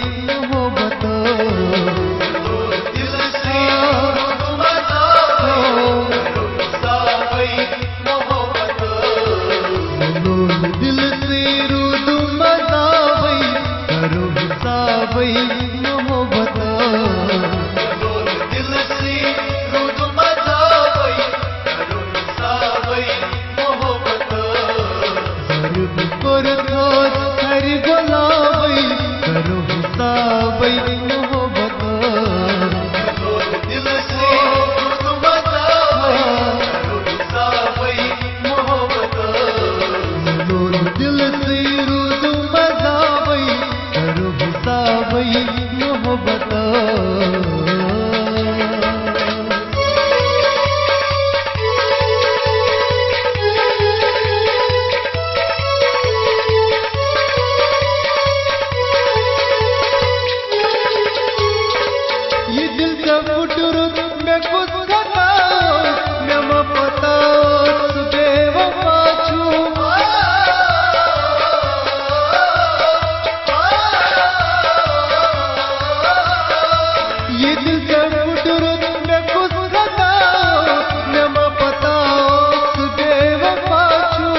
मोहब्बत दिल से रुद मदावई करो हिसाबई मोहब्बत दिल से रुद मदावई करो हिसाबई मोहब्बत हर पर हर गुलाबई करो हिसाबई मोहब्बत दिल से रुद मदावई करो हिसाबई मोहब्बत दिल से रुद मदावई करो हिसाबई मोहब्बत ये दिल का फुटरुत में खुद घटाओ मैं पताओ बेवफा छू ये दिल का फुटरुत में खुद घटाओ मैं पताओ बेवफा छू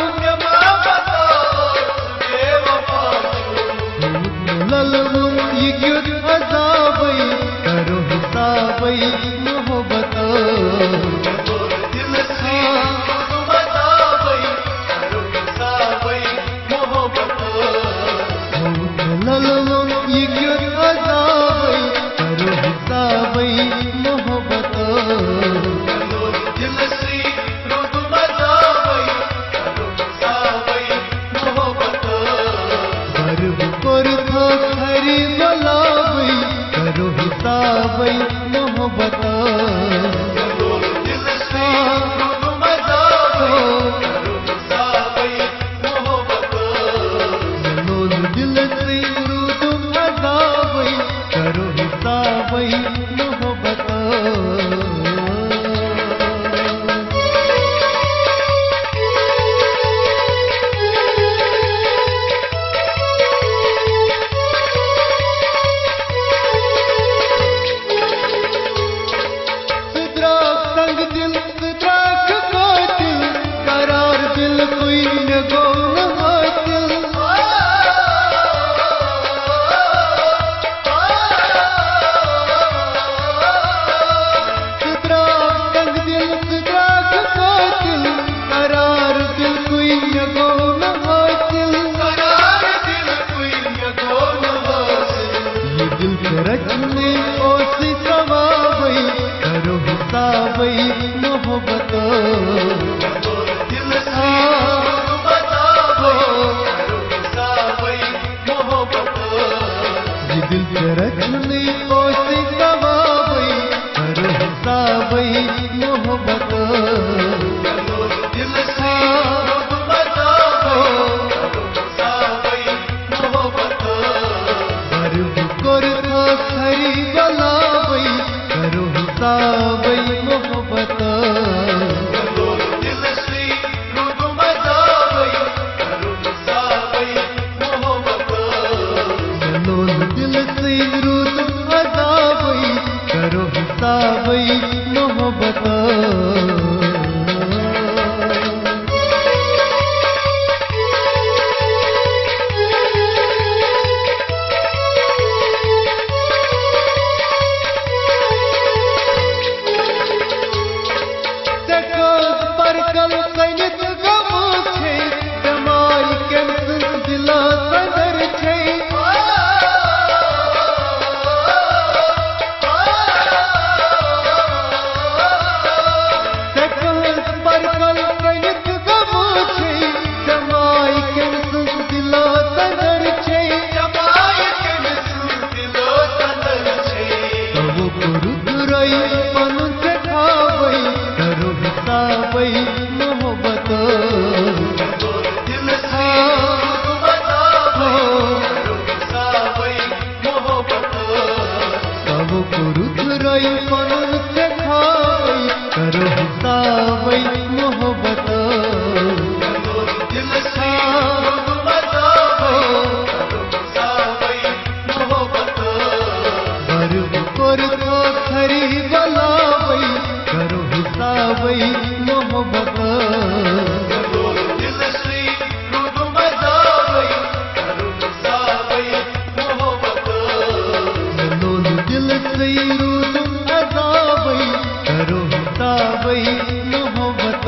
ललमुन ये क्यों अज़ाबई करो हिसाबई मोहब्बत दिल से मदावई करो हिसाबई मोहब्बत ललमुन ये क्यों अज़ाबई करो हिसाबई मोहब्बत दिल से रुद मदावई करो हिसाबई मोहब्बत गर्व कर खरी गुलाबई करो हिसाबई मोहब्बत दिल से रुद मदावई करो हिसाबई मोहब्बत दिल से रुद मदावई करो हिसाबई मोहब्बत सिद्राक संग दिल सिद्राक को दिल करार दिल कोई न गौन हासिल सिद्राक संग दिल सिद्राक को दिल करार दिल कोई न गौन हासिल करार दिल कोई न गौन हासिल ये दिल के रचने ओसी सवाबई करो हिसाबई मोहब्बत दिल से मदावई करो हिसाबई मोहब्बत ये दिल के रचने ओसी सवाबई करो हिसाबई मोहब्बत दिल से मदावई करो हिसाबई मोहब्बत गर्व कर खरी गुलाबई करो हिसाबई मोहब्बत दिल से रुद मदावई करो हिसाबई मोहब्बत दिल से रुद मदावई करो हिसाबई मोहब्बत परकल सैनिक गमो छे जमाई के दिला सदर छे परकल सैनिक गमो छे जमाई के दिला सदर छे जमाई के दिला सदर छे तब रुद्रई पन से खावई करो हिसाबई मोहब्बत दिल से मदावई करो हिसाबई मोहब्बत तब रुद्रई पन से खावई करो हिसाबई मोहब्बत दिल से मदावई करो हिसाबई मोहब्बत कर तो खरी बलावई करो हिसाबई मोहब्बत दिल से रूद मजावई करो हिसाबई मोहब्बत लोल दिल से रूद मजावई करो हिसाबई मोहब्बत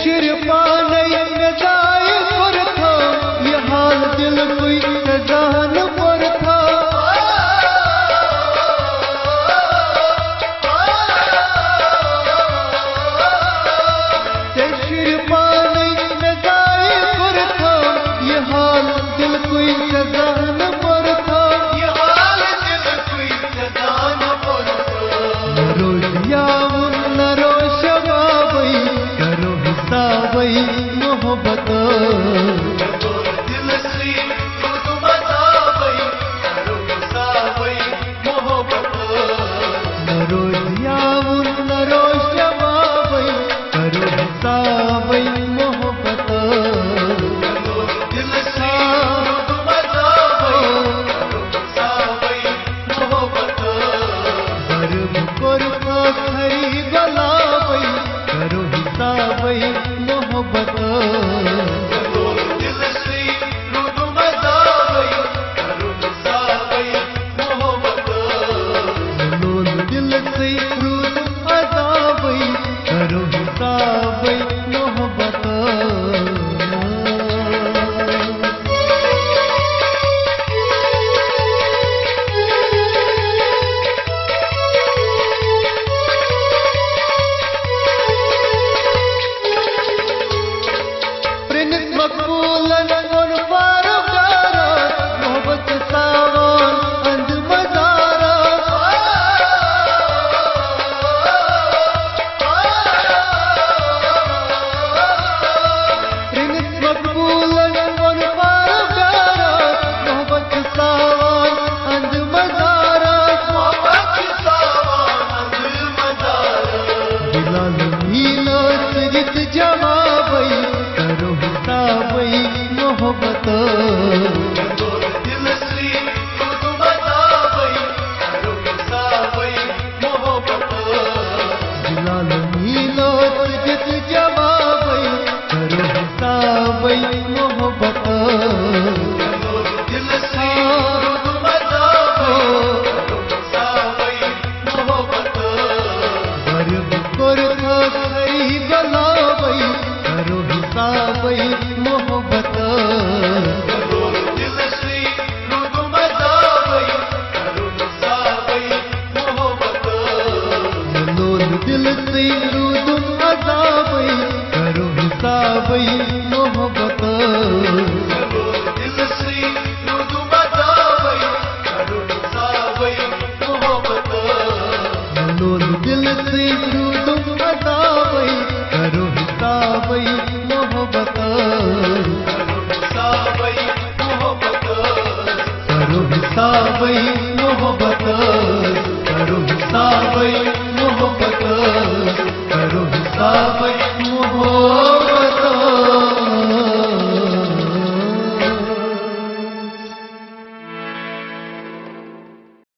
शिर पाने में जाए पर था ये हाल दिल कोई जान पर था शिर पाने में जाए पर था ये हाल दिल कोई जान पर था ये हाल दिल कोई जान पर था रोजिया न रोशबाबई करो हिसाबई मोहब्बत दिल से रूद मजावई करो हिसाबई मोहब्बत रोजिया न रोशबाबई करो हिसाबई मोहब्बत दिल से रूद मजावई करो हिसाबई मोहब्बत गर्व कर तो खरी बलावई करो हिसाबई मोहब्बत दिल से रूद मजावई करो हिसाबई मोहब्बत लोल दिल से रूद मजावई करो हिसाबई मोहब्बत मकबूलन और बारगारा मोहब्बत सावन अंज मजारा मकबूलन और बारगारा मोहब्बत सावन अंज मजारा मोहब्बत सावन अंज मजारा दिलाल नीला सजित जमावई करो हिसाबई मोहब्बत दिल से रूद मजावई करो हिसाबई मोहब्बत दिलाल नीलो सजित जमावई करो हिसाबई मोहब्बत दिल से रूद मजावई करो हिसाबई मोहब्बत गर्व कर तो खरी बलावई करो हिसाबई मोहब्बत दिल से रूद मजावई करो हिसाबई मोहब्बत लोल दिल से रूद मजावई करो हिसाबई मोहब्बत दिल से रूद मजावई करो हिसाबई मोहब्बत लोल दिल से रूद मजावई करो हिसाबई मोहब्बत करो हिसाबई मोहब्बत करो हिसाबई मोहब्बत करो हिसाबई